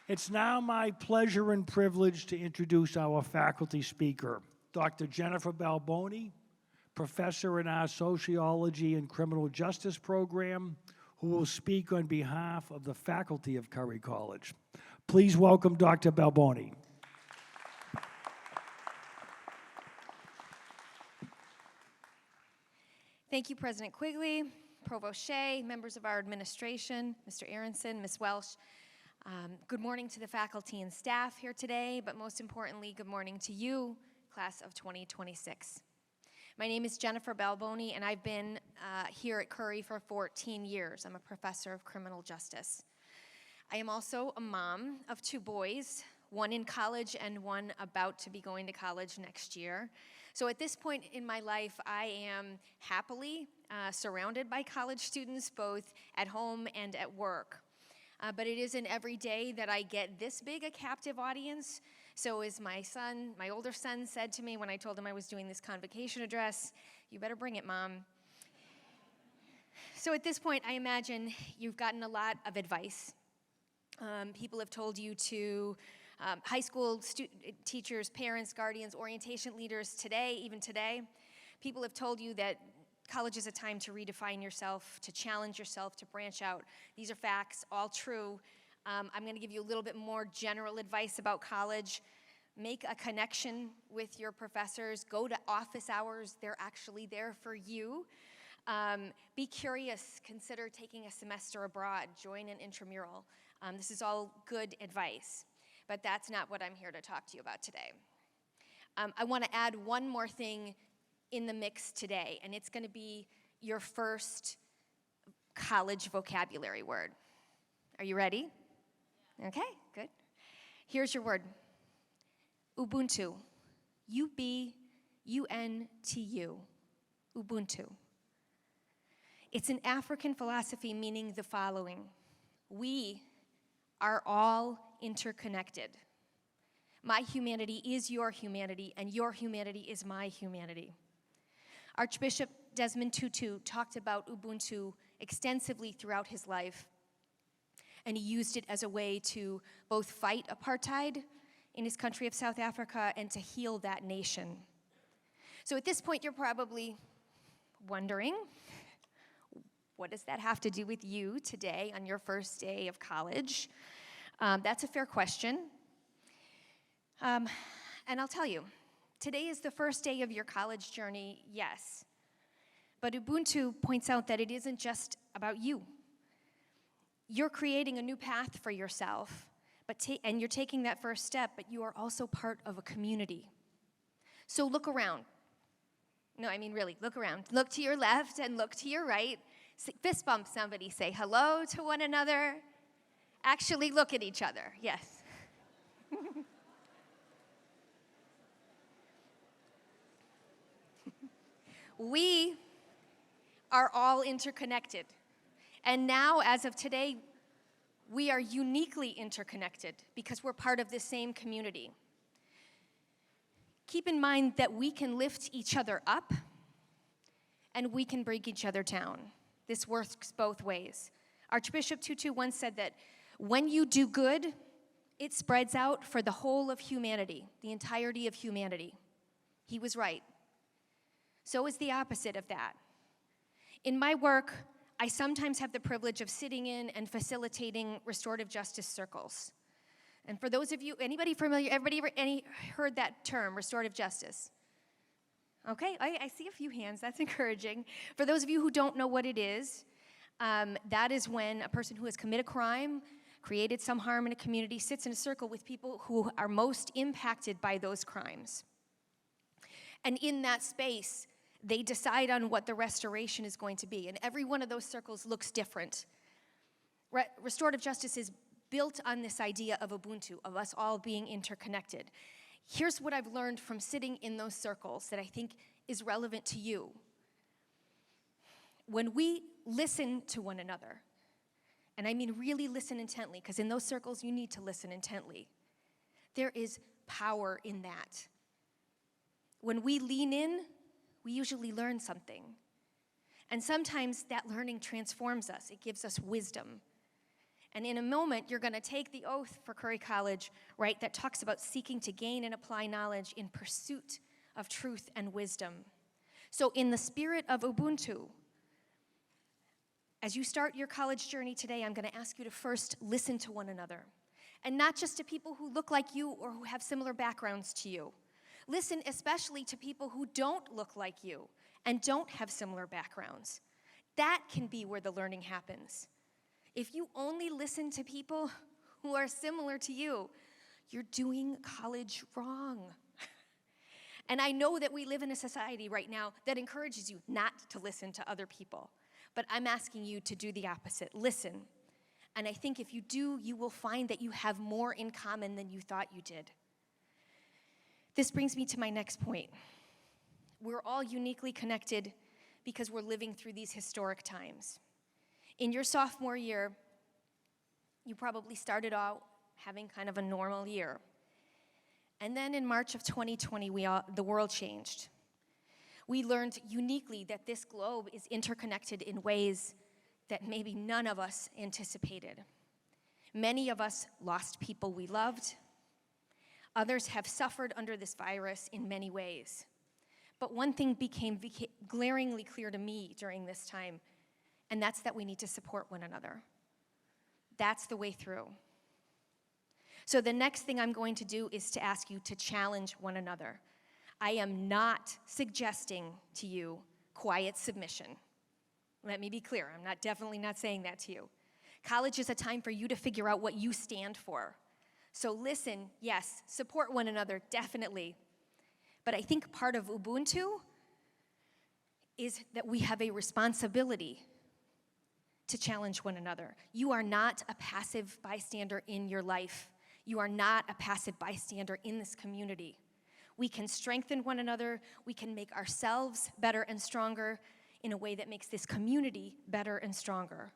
It's now my pleasure and privilege to introduce our faculty speaker, Dr. Jennifer Balboni, professor in our Sociology and Criminal Justice program, who will speak on behalf of the faculty of Curry College. Please welcome Dr. Balboni. Thank you, President Quigley, Provost Shea, members of our administration, Mr. Aronson, Ms. Welsh. Good morning to the faculty and staff here today, but most importantly, good morning to you, class of 2026. My name is Jennifer Balboni, and I've been here at Curry for 14 years. I'm a professor of criminal justice. I am also a mom of 2 boys, one in college and one about to be going to college next year. So at this point in my life, I am happily surrounded by college students, both at home and at work. But it isn't every day that I get this big a captive audience. So as my older son said to me when I told him I was doing this convocation address, "You better bring it, Mom." So at this point, I imagine you've gotten a lot of advice. People have told you to, high school teachers, parents, guardians, orientation leaders even today, people have told you that college is a time to redefine yourself, to challenge yourself, to branch out. These are facts, all true. I'm going to give you a little bit more general advice about college. Make a connection with your professors. Go to office hours. They're actually there for you. Be curious. Consider taking a semester abroad. Join an intramural. This is all good advice, but that's not what I'm here to talk to you about today. I want to add one more thing in the mix today, and it's going to be your first college vocabulary word. Are you ready? Okay, good. Here's your word. Ubuntu. U-B-U-N-T-U. Ubuntu. It's an African philosophy meaning the following. We are all interconnected. My humanity is your humanity, and your humanity is my humanity. Archbishop Desmond Tutu talked about Ubuntu extensively throughout his life, and he used it as a way to both fight apartheid in his country of South Africa and to heal that nation. So at this point, you're probably wondering, what does that have to do with you today on your first day of college? That's a fair question. And I'll tell you, today is the first day of your college journey, yes. But Ubuntu points out that it isn't just about you. You're creating a new path for yourself, and you're taking that first step, but you are also part of a community. So look around. No, I mean really, look around. Look to your left and look to your right. Fist bump somebody, say hello to one another. Actually look at each other, yes. We are all interconnected. And now, as of today, we are uniquely interconnected because we're part of the same community. Keep in mind that we can lift each other up and we can break each other down. This works both ways. Archbishop Tutu once said that when you do good, it spreads out for the whole of humanity, the entirety of humanity. He was right. So is the opposite of that. In my work, I sometimes have the privilege of sitting in and facilitating restorative justice circles. And for those of you, anybody familiar, everybody heard that term, restorative justice? Okay, I see a few hands, that's encouraging. For those of you who don't know what it is, that is when a person who has committed a crime, created some harm in a community, sits in a circle with people who are most impacted by those crimes. And in that space, they decide on what the restoration is going to be. And every one of those circles looks different. Restorative justice is built on this idea of Ubuntu, of us all being interconnected. Here's what I've learned from sitting in those circles that I think is relevant to you. When we listen to one another, and I mean really listen intently, because in those circles you need to listen intently, there is power in that. When we lean in, we usually learn something. And sometimes that learning transforms us. It gives us wisdom. And in a moment, you're going to take the oath for Curry College, right, that talks about seeking to gain and apply knowledge in pursuit of truth and wisdom. So in the spirit of Ubuntu, as you start your college journey today, I'm going to ask you to first listen to one another. And not just to people who look like you or who have similar backgrounds to you. Listen especially to people who don't look like you and don't have similar backgrounds. That can be where the learning happens. If you only listen to people who are similar to you, you're doing college wrong. And I know that we live in a society right now that encourages you not to listen to other people. But I'm asking you to do the opposite. Listen. And I think if you do, you will find that you have more in common than you thought you did. This brings me to my next point. We're all uniquely connected because we're living through these historic times. In your sophomore year, you probably started out having kind of a normal year. And then in March of 2020, the world changed. We learned uniquely that this globe is interconnected in ways that maybe none of us anticipated. Many of us lost people we loved. Others have suffered under this virus in many ways. But one thing became glaringly clear to me during this time, and that's that we need to support one another. That's the way through. So the next thing I'm going to do is to ask you to challenge one another. I am not suggesting to you quiet submission. Let me be clear, I'm definitely not saying that to you. College is a time for you to figure out what you stand for. So listen, yes, support one another, definitely. But I think part of Ubuntu is that we have a responsibility to challenge one another. You are not a passive bystander in your life. You are not a passive bystander in this community. We can strengthen one another. We can make ourselves better and stronger in a way that makes this community better and stronger.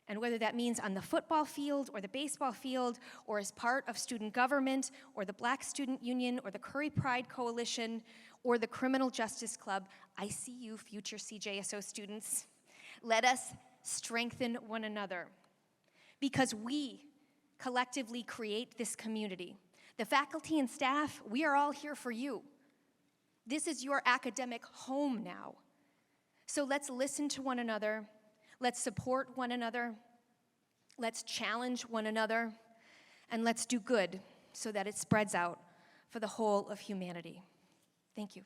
And whether that means on the football field or the baseball field or as part of student government or the Black Student Union or the Curry Pride Coalition or the Criminal Justice Club, I see you, future CJSO students. Let us strengthen one another because we collectively create this community. The faculty and staff, we are all here for you. This is your academic home now. So let's listen to one another. Let's support one another. Let's challenge one another. And let's do good so that it spreads out for the whole of humanity. Thank you.